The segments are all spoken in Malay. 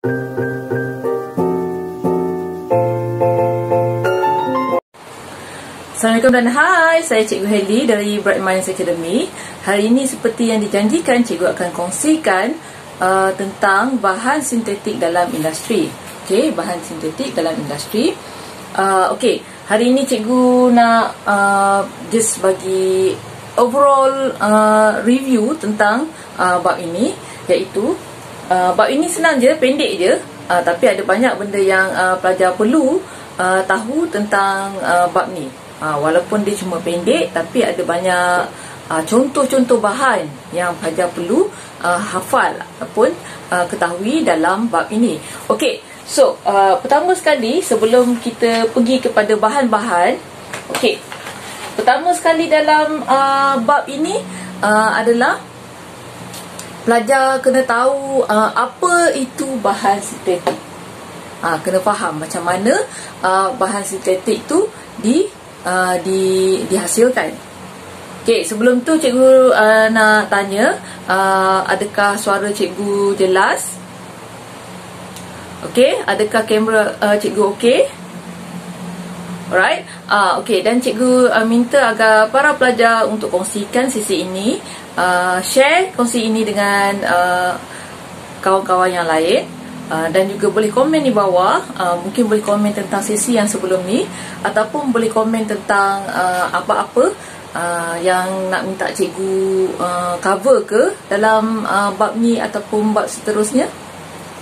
Assalamualaikum dan hai, saya Cikgu Heli dari Bright Minds Academy. Hari ini seperti yang dijanjikan, Cikgu akan kongsikan tentang bahan sintetik dalam industri. Okey, bahan sintetik dalam industri. Okey, hari ini Cikgu nak just bagi overall review tentang bab ini, iaitu bab ini senang je, pendek je, tapi ada banyak benda yang pelajar perlu tahu tentang bab ni. Walaupun dia cuma pendek, tapi ada banyak contoh-contoh bahan yang pelajar perlu hafal ataupun ketahui dalam bab ini. Okey, so pertama sekali sebelum kita pergi kepada bahan-bahan, okey, pertama sekali dalam bab ini adalah pelajar kena tahu apa itu bahan sintetik. Kena faham macam mana bahan sintetik tu dihasilkan. Okey, sebelum tu cikgu nak tanya, adakah suara cikgu jelas? Okey, adakah kamera cikgu okey? Alright. Okey, dan cikgu minta agar para pelajar untuk kongsikan sesi ini, share kongsi ini dengan kawan-kawan yang lain. Dan juga boleh komen di bawah, mungkin boleh komen tentang sesi yang sebelum ni, ataupun boleh komen tentang apa-apa yang nak minta cikgu cover ke dalam bab ni ataupun bab seterusnya.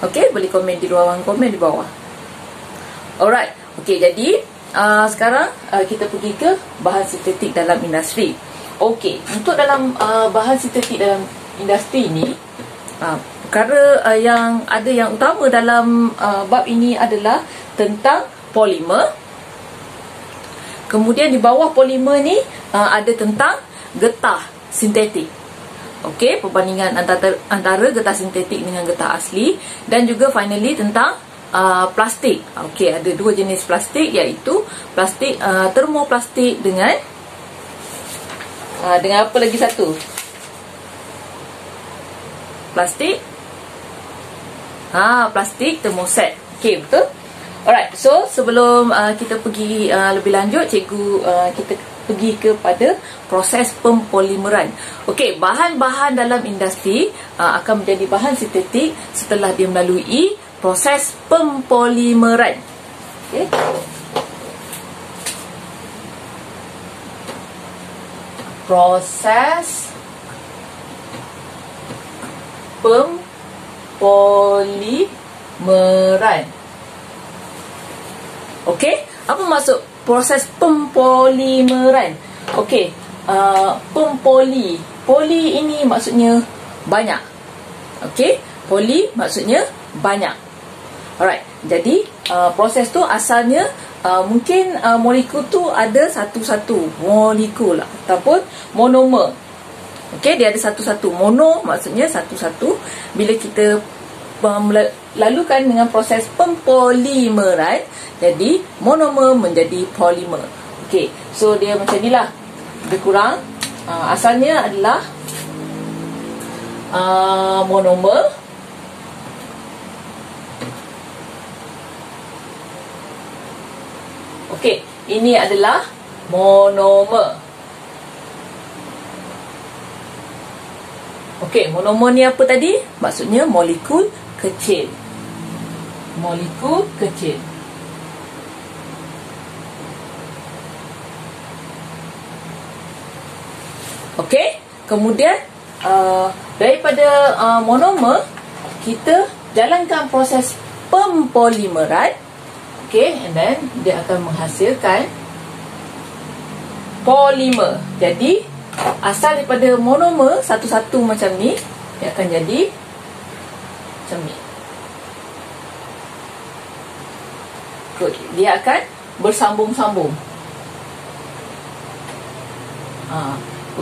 Okey, boleh komen di ruangan komen di bawah. Alright, okey, jadi sekarang kita pergi ke bahan sintetik dalam industri. Okey, untuk dalam bahan sintetik dalam industri ni, perkara yang ada yang utama dalam bab ini adalah tentang polimer. Kemudian di bawah polimer ni ada tentang getah sintetik. Okey, perbandingan antara getah sintetik dengan getah asli, dan juga finally tentang plastik. Okey, ada dua jenis plastik, iaitu plastik termoplastik dengan apa lagi satu? Plastik termoset. Okey, betul? Alright, so sebelum kita pergi lebih lanjut, cikgu kita pergi kepada proses pempolimeran. Okey, bahan-bahan dalam industri akan menjadi bahan sintetik setelah dia melalui proses pempolimeran. Okey. Proses pempolimeran. Okey, apa maksud proses pempolimeran? Okey, poli ini maksudnya banyak. Okey, poli maksudnya banyak. Alright, jadi proses tu asalnya mungkin molekul tu ada satu-satu molekul ataupun monomer. Okey, dia ada satu-satu. Mono maksudnya satu-satu. Bila kita lalukan dengan proses pempolimeran, jadi monomer menjadi polimer. Okey, so dia macam inilah. Lebih kurang asalnya adalah monomer. Okey, ini adalah monomer. Okey, monomer ni apa tadi? Maksudnya molekul kecil. Molekul kecil. Okey, kemudian daripada monomer, kita jalankan proses pempolimeran. Okey, and then dia akan menghasilkan polimer. Jadi asal daripada monomer satu-satu macam ni, dia akan jadi macam ni. Good. Dia akan bersambung-sambung.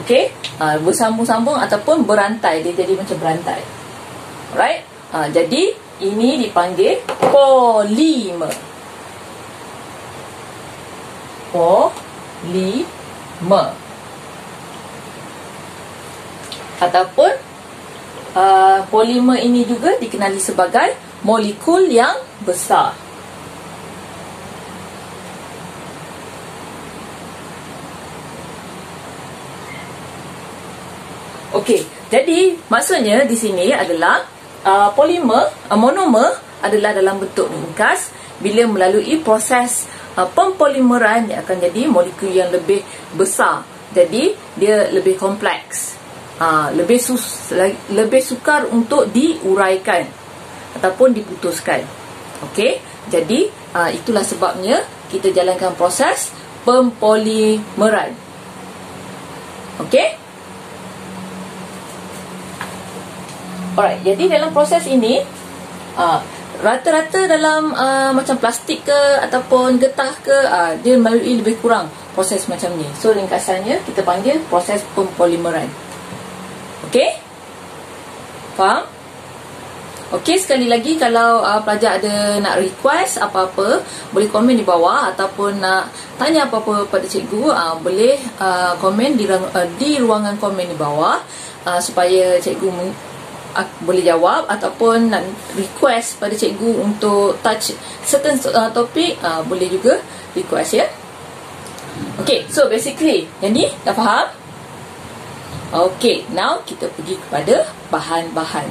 Okey, bersambung-sambung ataupun berantai. Dia jadi macam berantai. Alright. Jadi ini dipanggil polimer. Polimer. Ataupun polimer ini juga dikenali sebagai molekul yang besar. Okey, jadi maksudnya di sini adalah polimer, monomer adalah dalam bentuk ringkas. Bila melalui proses pempolimeran, dia akan jadi molekul yang lebih besar. Jadi dia lebih kompleks, lebih sukar untuk diuraikan ataupun diputuskan. Okey, jadi itulah sebabnya kita jalankan proses pempolimeran. Okey. Alright, jadi dalam proses ini rata-rata dalam macam plastik ke ataupun getah ke, dia melalui lebih kurang proses macam ni. So ringkasannya kita panggil proses pempolimeran. Okey? Faham? Okey, sekali lagi kalau pelajar ada nak request apa-apa, boleh komen di bawah, ataupun nak tanya apa-apa pada cikgu, boleh komen di ruangan komen di bawah, supaya cikgu boleh jawab, ataupun nak request pada cikgu untuk touch certain topik, boleh juga request, ya. Okay, so basically yang ni dah faham? Okay, now kita pergi kepada bahan-bahan.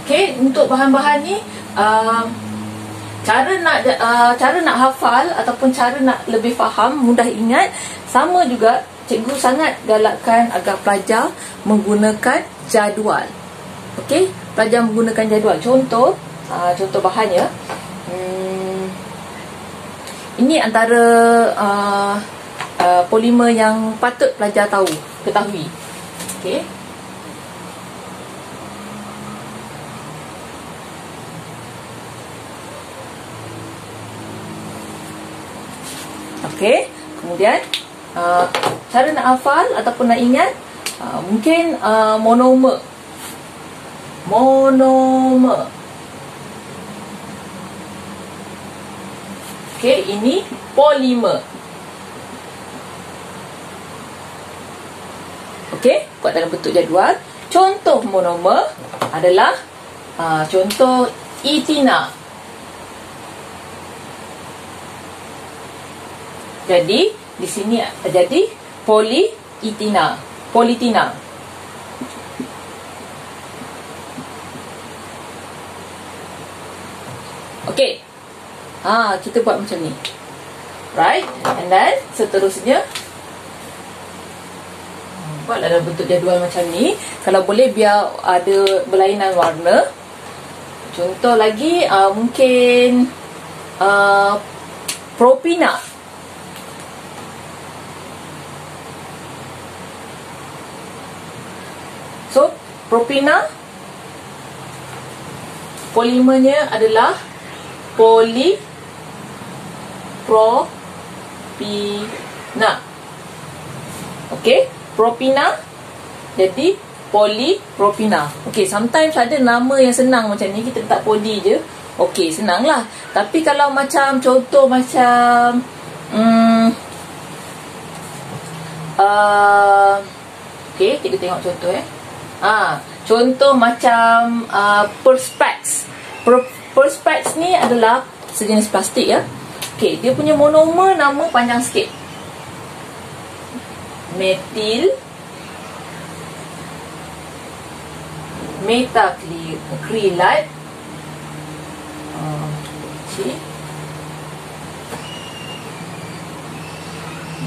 Okay, untuk bahan-bahan ni, cara nak hafal ataupun cara nak lebih faham, mudah ingat, sama juga cikgu sangat galakkan agar pelajar menggunakan jadual. Okey, pelajar menggunakan jadual. Contoh bahannya, ini antara polimer yang patut pelajar ketahui. Okey. Okey, kemudian cara nak hafal ataupun nak ingat, mungkin monomer. Okey, ini polimer. Okey, buat dalam bentuk jadual. Contoh monomer adalah contoh etina. Jadi di sini jadi politina. Okey. Kita buat macam ni. Right? And then seterusnya buat dalam bentuk jadual macam ni. Kalau boleh biar ada berlainan warna. Contoh lagi, mungkin propina. So, propina, polimernya adalah polipropina. Okey, propina jadi polipropina. Okey, sometimes ada nama yang senang macam ni, kita letak poli je. Okey, senanglah. Tapi kalau macam contoh macam okey, kita tengok contoh contoh macam perspex. Perspex ni adalah sejenis plastik, ya. Okey, dia punya monomer nama panjang sikit. Metil metacrylate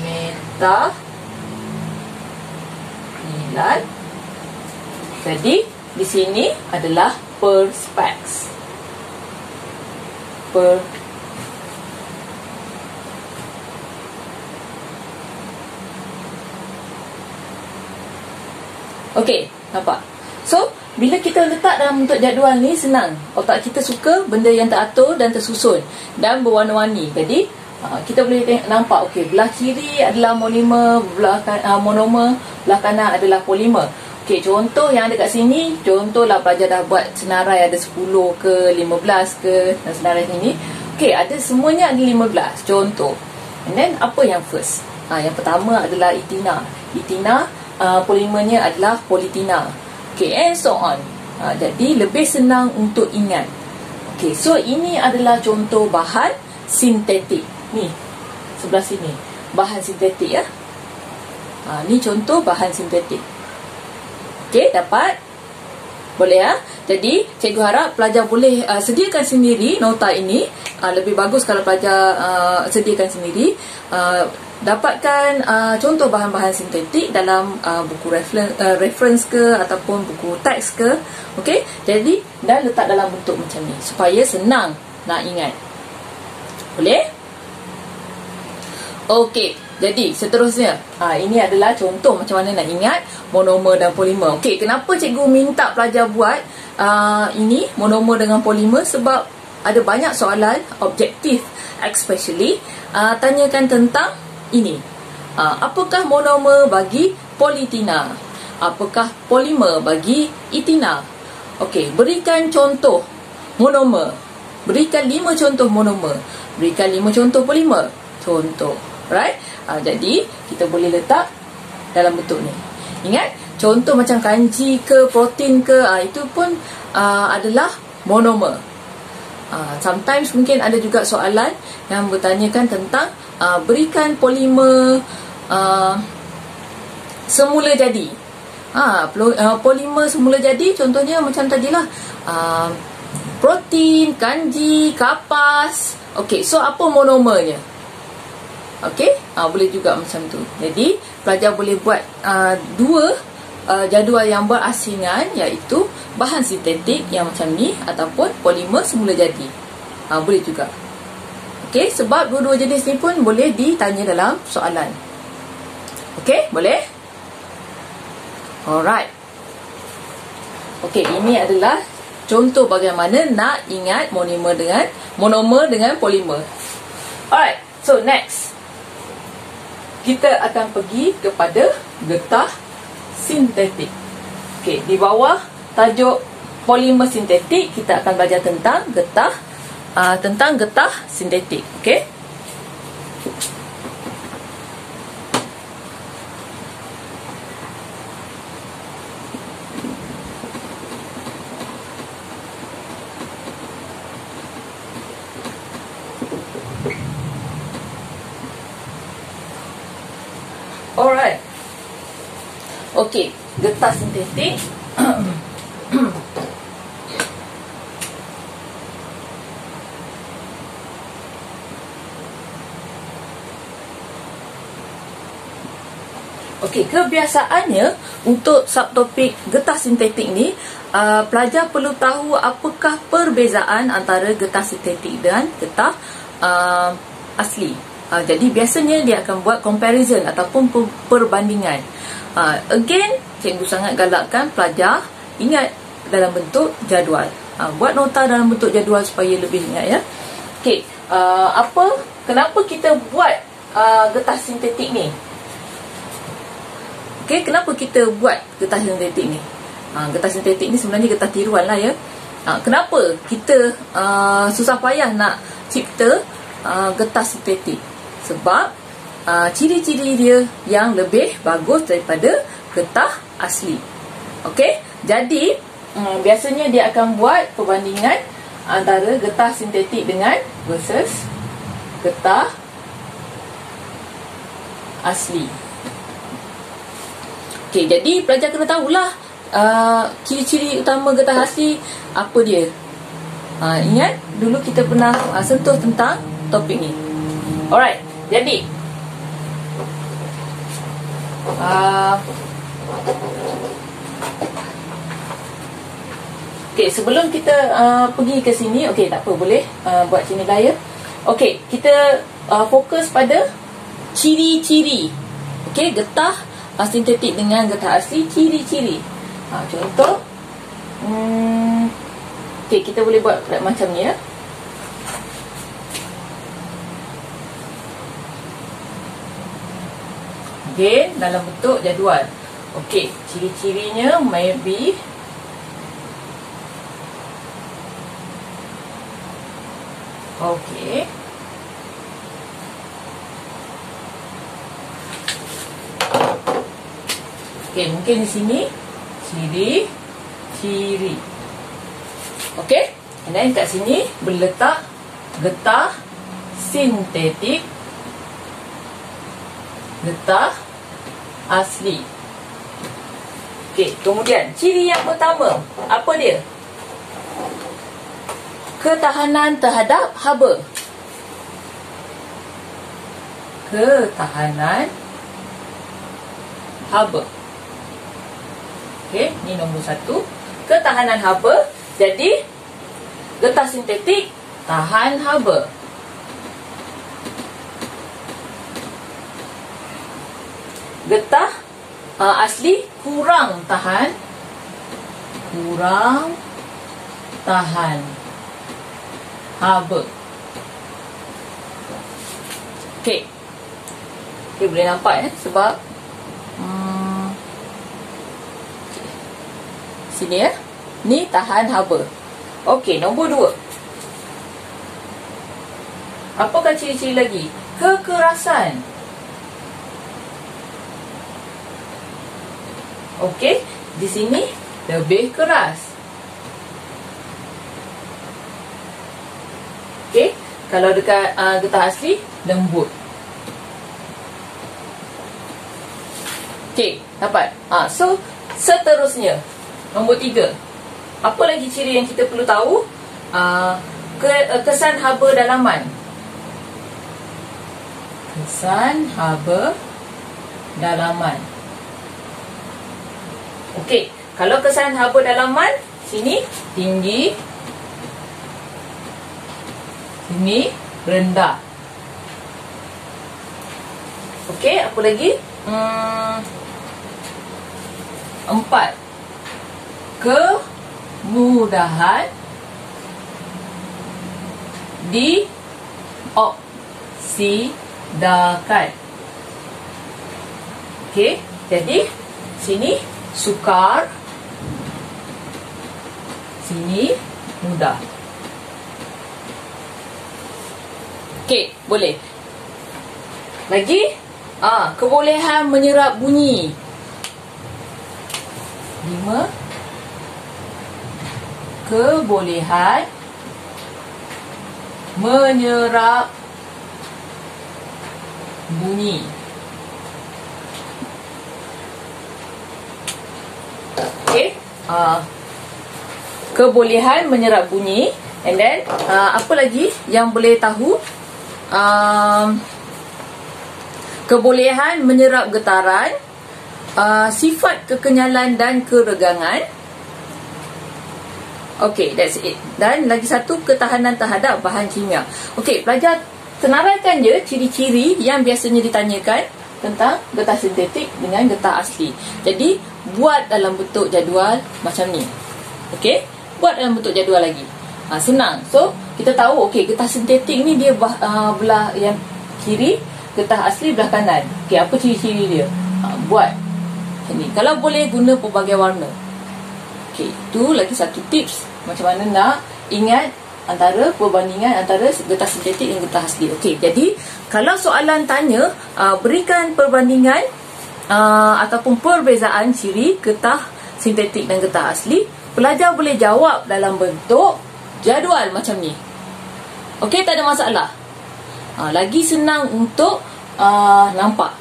metacrylate. Jadi di sini adalah perspex. Okey, nampak? So, bila kita letak dalam bentuk jadual ni, senang. Otak kita suka benda yang teratur dan tersusun dan berwarna-warni. Jadi, kita boleh nampak, okey, belah kiri adalah monomer, monomer, belah kanan adalah polimer. Okey, contoh yang ada kat sini, contohlah pelajar dah buat senarai ada 10 ke 15 ke, dan senarai sini. Okey, ada semuanya ada 15 contoh. And then apa yang first? Yang pertama adalah etina. Etina polimernya adalah politina. Okey, and so on. Jadi lebih senang untuk ingat. Okey, so ini adalah contoh bahan sintetik. Ni sebelah sini bahan sintetik ya. Ni contoh bahan sintetik. Okey, dapat? Boleh ya? Jadi cikgu harap pelajar boleh sediakan sendiri nota ini. Lebih bagus kalau pelajar sediakan sendiri. Dapatkan contoh bahan-bahan sintetik dalam buku reference ke ataupun buku teks ke. Okey, jadi dan letak dalam bentuk macam ni supaya senang nak ingat. Boleh? Okey, jadi seterusnya ini adalah contoh macam mana nak ingat monomer dan polimer. Okey, kenapa cikgu minta pelajar buat ini monomer dengan polimer? Sebab ada banyak soalan objektif, especially tanyakan tentang ini. Apakah monomer bagi polietina? Apakah polimer bagi etina? Okey, berikan contoh monomer. Berikan 5 contoh monomer. Berikan 5 contoh polimer. Contoh. Right? Jadi, kita boleh letak dalam bentuk ni. Ingat, contoh macam kanji ke, protein ke, itu pun adalah monomer. Sometimes mungkin ada juga soalan yang bertanyakan tentang berikan polimer semula jadi. Polimer semula jadi contohnya macam tadilah, protein, kanji, kapas. Okey, so apa monomernya? Okey, boleh juga macam tu. Jadi pelajar boleh buat dua jadual yang berasingan, iaitu bahan sintetik yang macam ni ataupun polimer semula jadi. Boleh juga. Okey, sebab dua-dua jenis ni pun boleh ditanya dalam soalan. Okey, boleh? Alright. Okey, ini adalah contoh bagaimana nak ingat monomer dengan polimer. Alright, so next kita akan pergi kepada getah sintetik. Okey, di bawah tajuk polimer sintetik kita akan belajar tentang getah sintetik. Okey. Alright. Okey, getah sintetik. Okey, kebiasaannya untuk subtopik getah sintetik ni, pelajar perlu tahu apakah perbezaan antara getah sintetik dan getah asli. Jadi biasanya dia akan buat comparison ataupun perbandingan. Again, cikgu sangat galakkan pelajar ingat dalam bentuk jadual. Buat nota dalam bentuk jadual supaya lebih ingat ya. Okey, kenapa kita buat getah sintetik ni? Okey, kenapa kita buat getah sintetik ni? Getah sintetik ni sebenarnya getah tiruan lah ya. Kenapa kita susah payah nak cipta getah sintetik? Sebab ciri-ciri dia yang lebih bagus daripada getah asli. Okey, jadi biasanya dia akan buat perbandingan antara getah sintetik dengan versus getah asli. Okey, jadi pelajar kena tahulah ciri-ciri utama getah asli apa dia. Ingat dulu kita pernah sentuh tentang topik ni. Alright, jadi okey, sebelum kita pergi ke sini, okey tak apa, boleh buat sini lah ya. Okey, kita fokus pada ciri-ciri. Okey, getah sintetik dengan getah asli, ciri-ciri. Contoh, okey, kita boleh buat macam ni ya. Okey, dalam bentuk jadual. Okey, ciri-cirinya maybe Okey. Okey, mungkin di sini ciri. Okey. Dan kat sini berletak getah sintetik, getah asli. Okey, kemudian ciri yang pertama, apa dia? Ketahanan terhadap haba. Ketahanan haba. Okey, ni nombor 1. Ketahanan haba. Jadi, getah sintetik tahan haba. Getah asli kurang tahan haba. Okey. Okey, boleh nampak sebab sini ni tahan haba. Okey, nombor 2. Apakah ciri-ciri lagi? Kekerasan. Okey, di sini lebih keras. Okey, kalau dekat getah asli lembut. Okey, dapat. So seterusnya nombor 3. Apa lagi ciri yang kita perlu tahu? Kesan haba dalaman. Kesan haba dalaman. Okey, kalau kesan haba dalaman, sini tinggi, sini rendah. Okey, apa lagi? 4. Kemudahan dioksidakan. Okey, jadi sini sukar, sini mudah. Okey, boleh. Lagi, kebolehan menyerap bunyi. 5. Kebolehan menyerap bunyi. Okey, kebolehan menyerap bunyi. And then apa lagi yang boleh tahu? Kebolehan menyerap getaran, sifat kekenyalan dan keregangan. Okey, that's it. Dan lagi satu, ketahanan terhadap bahan kimia. Okey, pelajar senaraikan je ciri-ciri yang biasanya ditanyakan tentang getah sintetik dengan getah asli. Jadi, buat dalam bentuk jadual macam ni. Okey, buat dalam bentuk jadual lagi. Senang. So, kita tahu, okey, getah sintetik ni dia belah yang kiri, getah asli belah kanan. Okey, apa ciri-ciri dia? Buat ni. Kalau boleh, guna pelbagai warna. Okey, itu lagi satu tips macam mana nak ingat antara perbandingan antara getah sintetik dan getah asli. Okey, jadi kalau soalan tanya, berikan perbandingan ataupun perbezaan ciri getah sintetik dan getah asli, pelajar boleh jawab dalam bentuk jadual macam ni. Okey, tak ada masalah. Lagi senang untuk nampak.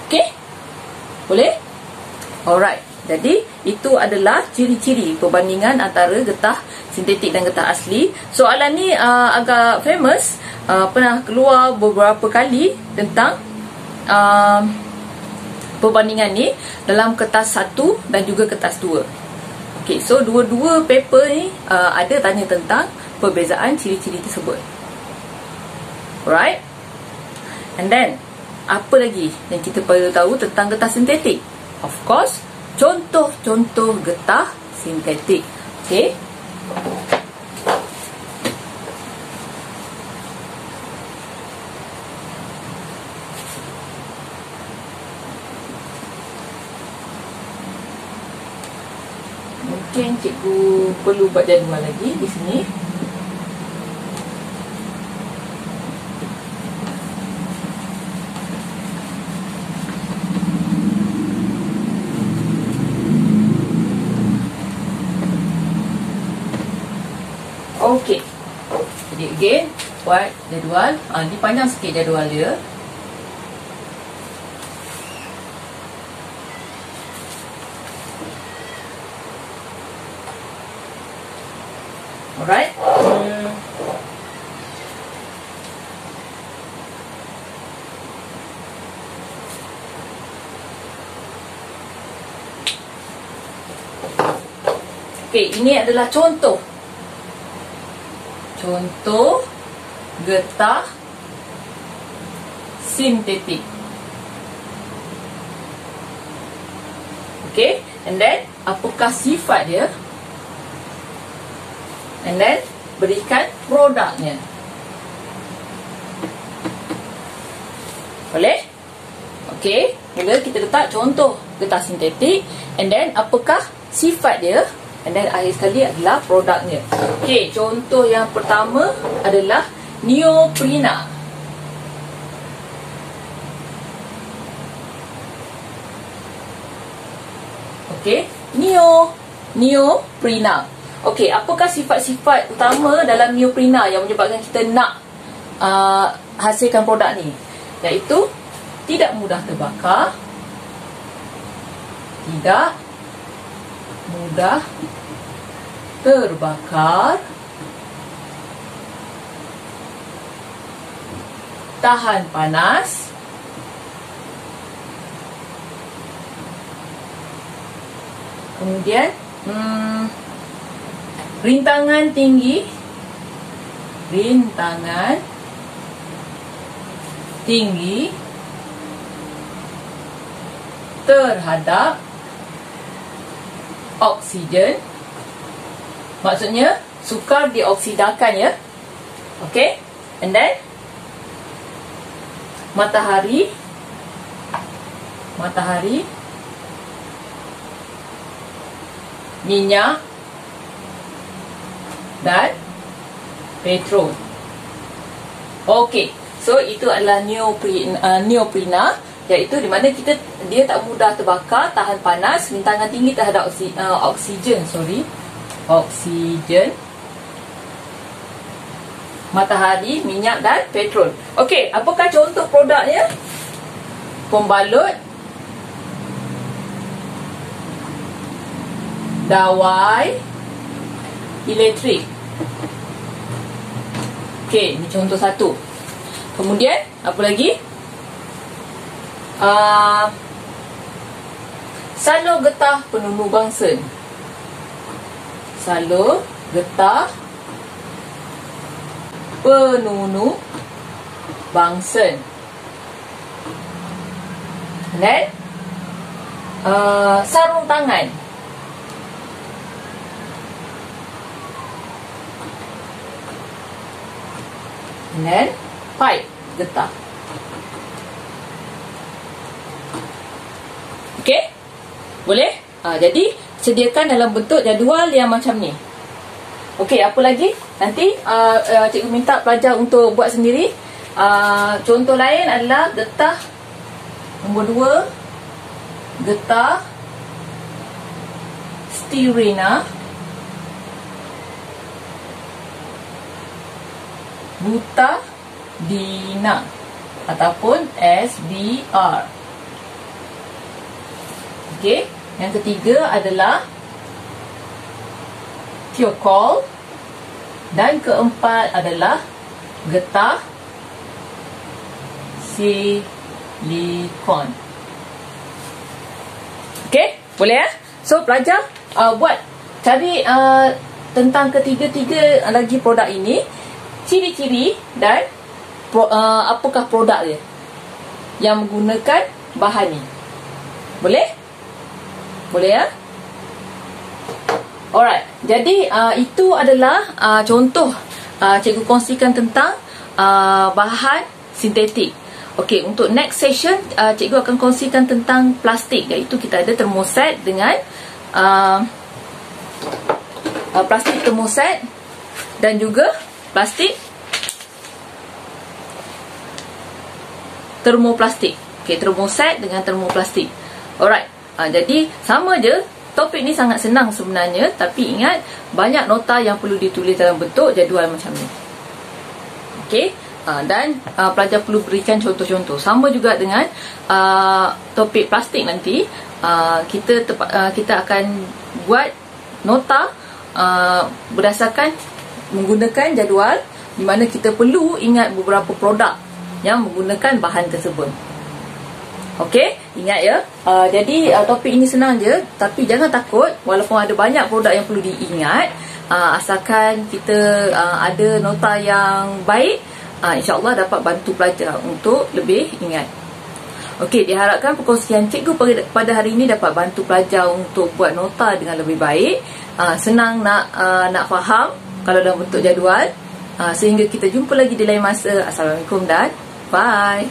Okey? Boleh? Alright. Jadi, itu adalah ciri-ciri perbandingan antara getah sintetik dan getah asli. Soalan ni agak famous. Pernah keluar beberapa kali tentang perbandingan ni dalam kertas 1 dan juga kertas 2. Okay, so dua-dua paper ni ada tanya tentang perbezaan ciri-ciri tersebut. Alright. And then, apa lagi yang kita perlu tahu tentang getah sintetik? Of course, contoh-contoh getah sintetik. Okay. Mungkin cikgu perlu buat jadual lagi di sini. Okey. Jadi again, buat jadual. Ni panjang sikit jadual dia. Alright. Okey, ini adalah contoh getah sintetik. Okey, and then apakah sifat dia? And then berikan produknya. Boleh? Okey, mula kita letak contoh getah sintetik, and then apakah sifat dia, and then akhir sekali adalah produknya. Okey, contoh yang pertama adalah neoprena. Okey, neoprena. Okey, apakah sifat-sifat utama dalam neoprena yang menyebabkan kita nak hasilkan produk ni? Iaitu tidak mudah terbakar, tidak mudah terbakar, tahan panas, kemudian rintangan tinggi terhadap oksigen. Maksudnya sukar dioksidakan, ya. Okey, and then matahari, minyak dan petrol. Okey, so itu adalah neoprena, iaitu di mana dia tak mudah terbakar, tahan panas, rintangan tinggi terhadap oksigen, matahari, minyak dan petrol. Okey, apakah contoh produknya? Pembalut, dawai elektrik. Okey, ini contoh satu. Kemudian apa lagi? Salur getah penunu bangsen. Salur getah penunu bangsen. Dan sarung tangan. Dan pipe getah. Okey? Boleh? Jadi sediakan dalam bentuk jadual yang macam ni. Okey, apa lagi? Nanti cikgu minta pelajar untuk buat sendiri. Contoh lain adalah getah nombor 2, getah stirena, butadina ataupun SBR. Okey, yang ketiga adalah thiokol, dan keempat adalah getah silikon. Okey, boleh ya? So pelajar cari tentang ketiga-tiga lagi produk ini, ciri-ciri dan apakah produk dia yang menggunakan bahan ni. Boleh? Boleh ya? Alright. Jadi itu adalah contoh cikgu kongsikan tentang bahan sintetik. Okey, untuk next session cikgu akan kongsikan tentang plastik, iaitu kita ada termoset dengan plastik termoset dan juga plastik termoplastik. Okey, termoset dengan termoplastik. Alright. Jadi sama je Topik ni sangat senang sebenarnya, tapi ingat banyak nota yang perlu ditulis dalam bentuk jadual macam ni. Okey, dan pelajar perlu berikan contoh-contoh. Sama juga dengan topik plastik nanti, kita akan buat nota berdasarkan menggunakan jadual, di mana kita perlu ingat beberapa produk yang menggunakan bahan tersebut. Okey, ingat ya. Jadi topik ini senang je, tapi jangan takut walaupun ada banyak produk yang perlu diingat, asalkan kita ada nota yang baik, insya-Allah dapat bantu pelajar untuk lebih ingat. Okey, diharapkan perkongsian cikgu pada hari ini dapat bantu pelajar untuk buat nota dengan lebih baik. Senang nak faham kalau dalam bentuk jadual. Sehingga kita jumpa lagi di lain masa. Assalamualaikum dan bye.